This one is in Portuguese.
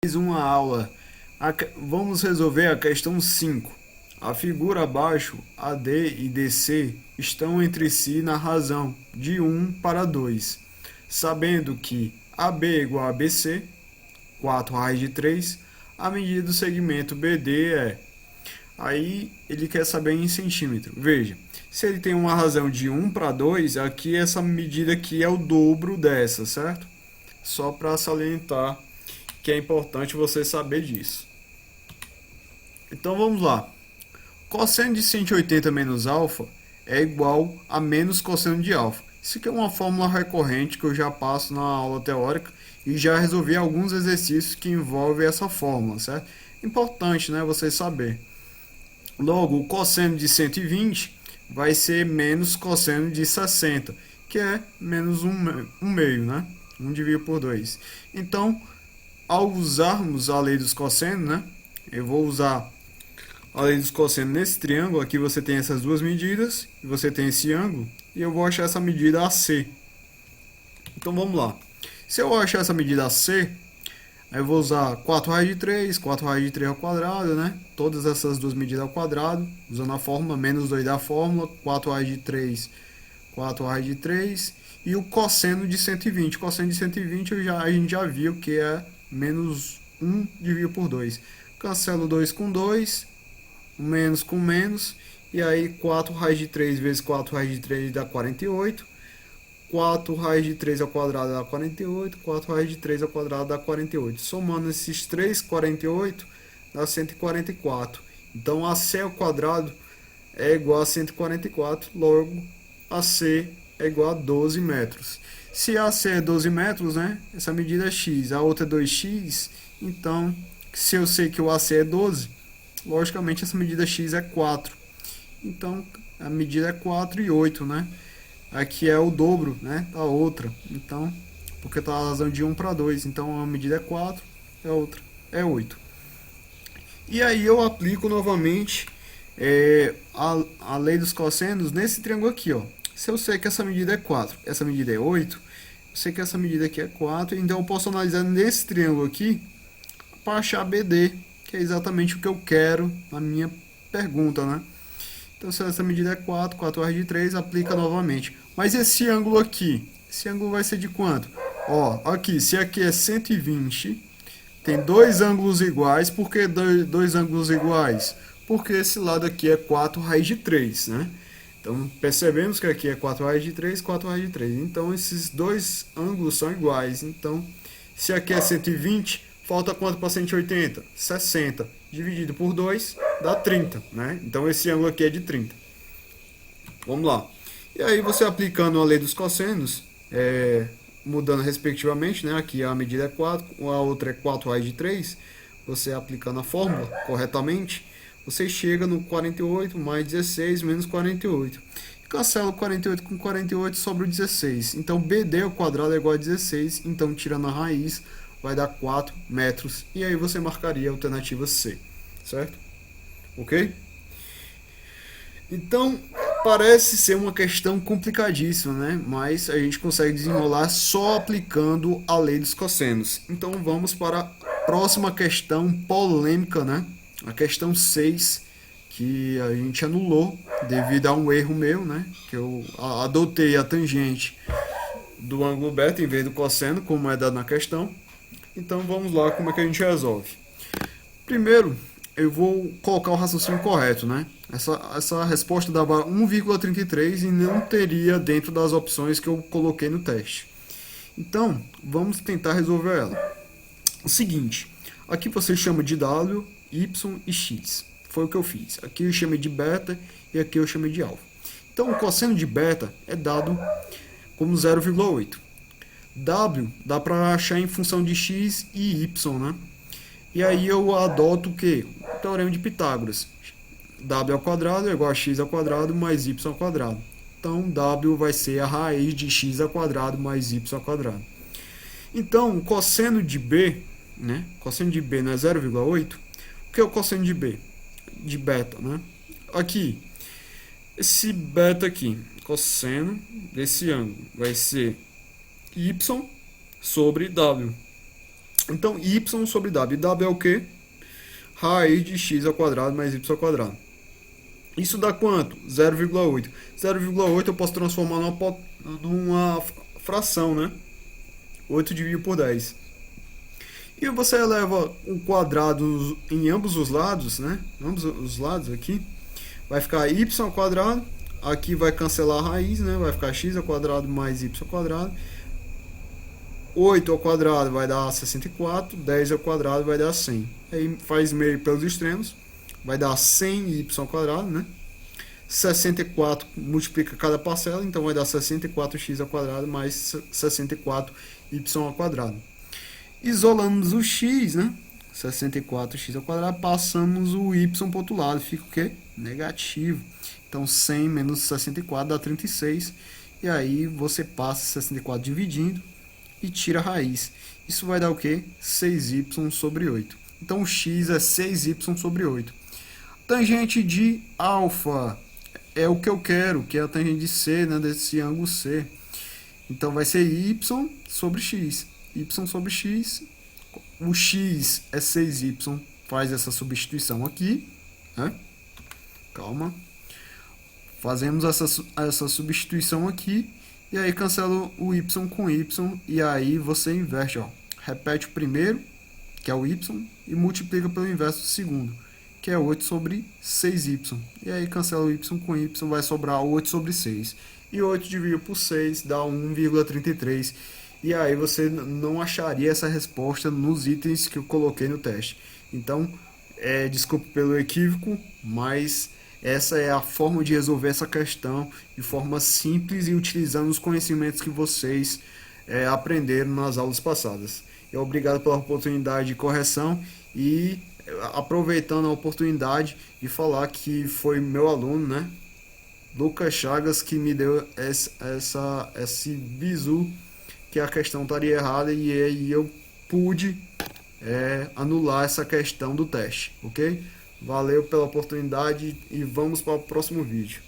Mais uma aula. Vamos resolver a questão 5. A figura abaixo, AD e DC, estão entre si na razão de 1 para 2, sabendo que AB é igual a BC, 4 raiz de 3, a medida do segmento BD é... Aí ele quer saber em centímetro. Veja, se ele tem uma razão de 1 para 2, aqui essa medida aqui é o dobro dessa, certo? Só para salientar que é importante você saber disso. Então vamos lá. Cosseno de 180 menos alfa é igual a menos cosseno de alfa. Isso aqui é uma fórmula recorrente que eu já passo na aula teórica e já resolvi alguns exercícios que envolvem essa fórmula, certo? Importante, né, você saber. Logo, o cosseno de 120 vai ser menos cosseno de 60, que é menos 1 meio, né? 1 dividido por 2. Então, ao usarmos a lei dos cossenos, né? Eu vou usar a lei dos cossenos nesse triângulo. Aqui você tem essas duas medidas e você tem esse ângulo. E eu vou achar essa medida AC. Então vamos lá. Se eu achar essa medida AC, aí eu vou usar 4 raiz de 3, 4 raiz de 3 ao quadrado, né? Todas essas duas medidas ao quadrado, usando a fórmula, menos 2 da fórmula, 4 raiz de 3, 4 raiz de 3. E o cosseno de 120. O cosseno de 120 a gente já viu que é menos 1 dividido por 2. Cancelo 2 com 2, menos com menos, e aí 4 raiz de 3 vezes 4 raiz de 3 dá 48. 4 raiz de 3 ao quadrado dá 48, 4 raiz de 3 ao quadrado dá 48. Somando esses 3, 48, dá 144. Então AC ao quadrado é igual a 144, logo AC é igual a 12 metros. Se AC é 12 metros, né, essa medida é x, a outra é 2x, então se eu sei que o AC é 12, logicamente essa medida x é 4. Então a medida é 4 e 8, né? Aqui é o dobro, né, da outra. Então, porque está a razão de 1 para 2, então a medida é 4, a outra é 8. E aí eu aplico novamente a lei dos cossenos nesse triângulo aqui, ó. Se eu sei que essa medida é 4, essa medida é 8, eu sei que essa medida aqui é 4, então eu posso analisar nesse triângulo aqui para achar BD, que é exatamente o que eu quero na minha pergunta, né? Então, se essa medida é 4, 4 raiz de 3, aplica novamente. Mas esse ângulo aqui, esse ângulo vai ser de quanto? Ó, aqui, se aqui é 120, tem dois ângulos iguais. Por que dois ângulos iguais? Porque esse lado aqui é 4 raiz de 3, né? Então, percebemos que aqui é 4 raiz de 3, 4 raiz de 3. Então, esses dois ângulos são iguais. Então, se aqui é 120, falta quanto para 180? 60. Dividido por 2, dá 30, né? Então, esse ângulo aqui é de 30. Vamos lá. E aí, você aplicando a lei dos cossenos, mudando respectivamente, né? Aqui a medida é 4, a outra é 4 raiz de 3. Você aplicando a fórmula corretamente, você chega no 48 mais 16 menos 48. Cancela o 48 com 48, sobra o 16. Então, BD ao quadrado é igual a 16. Então, tirando a raiz, vai dar 4 metros. E aí você marcaria a alternativa C, certo? Ok? Então, parece ser uma questão complicadíssima, né? Mas a gente consegue desenrolar só aplicando a lei dos cossenos. Então, vamos para a próxima questão polêmica, né? A questão 6, que a gente anulou devido a um erro meu, né? Que eu adotei a tangente do ângulo beta em vez do cosseno, como é dado na questão. Então vamos lá, como é que a gente resolve. Primeiro, eu vou colocar o raciocínio correto, né? Essa resposta dava 1,33 e não teria dentro das opções que eu coloquei no teste. Então, vamos tentar resolver ela. O seguinte, aqui você chama de W, Y e X. Foi o que eu fiz. Aqui eu chamei de beta e aqui eu chamei de alfa. Então, o cosseno de beta é dado como 0,8. W dá para achar em função de x e y, né? E aí eu adoto o que? O teorema de Pitágoras. W ao quadrado é igual a x ao quadrado mais y ao quadrado. Então, W vai ser a raiz de x ao quadrado mais y ao quadrado. Então, o cosseno de B, né? Cosseno de B não é 0,8. O que é o cosseno de B? De beta, né? Aqui, esse beta aqui, cosseno desse ângulo, vai ser y sobre W. Então, y sobre w. W é o quê? Raiz de x ao quadrado mais y ao quadrado. Isso dá quanto? 0,8. 0,8 eu posso transformar numa fração, né? 8 dividido por 10. E você eleva o quadrado em ambos os lados, né? Ambos os lados aqui. Vai ficar y ao quadrado. Aqui vai cancelar a raiz, né? Vai ficar x ao quadrado mais y ao quadrado. 8 ao quadrado vai dar 64. 10 ao quadrado vai dar 100. Aí faz meio pelos extremos. Vai dar 100y ao quadrado, né? 64 multiplica cada parcela, então vai dar 64x ao quadrado mais 64y ao quadrado. Isolamos o x, né? 64x ao quadrado, passamos o y para o outro lado, fica o quê? Negativo. Então 100 menos 64 dá 36. E aí você passa 64 dividindo e tira a raiz. Isso vai dar o quê? 6y sobre 8. Então o x é 6y sobre 8. Tangente de alfa é o que eu quero, que é a tangente de C, né, desse ângulo C. Então vai ser y sobre x. Y sobre x. O x é 6y. Faz essa substituição aqui, né? Calma. Fazemos essa substituição aqui. E aí cancela o y com y. E aí você inverte, ó. Repete o primeiro, que é o y, e multiplica pelo inverso do segundo, que é 8 sobre 6y. E aí cancela o y com y, vai sobrar 8 sobre 6. E 8 dividido por 6 dá 1,33. E aí você não acharia essa resposta nos itens que eu coloquei no teste. Então, desculpe pelo equívoco, mas essa é a forma de resolver essa questão de forma simples e utilizando os conhecimentos que vocês aprenderam nas aulas passadas. Obrigado pela oportunidade de correção e aproveitando a oportunidade de falar que foi meu aluno, né, Lucas Chagas, que me deu esse bizu que a questão estaria errada e aí eu pude anular essa questão do teste, ok? Valeu pela oportunidade e vamos para o próximo vídeo.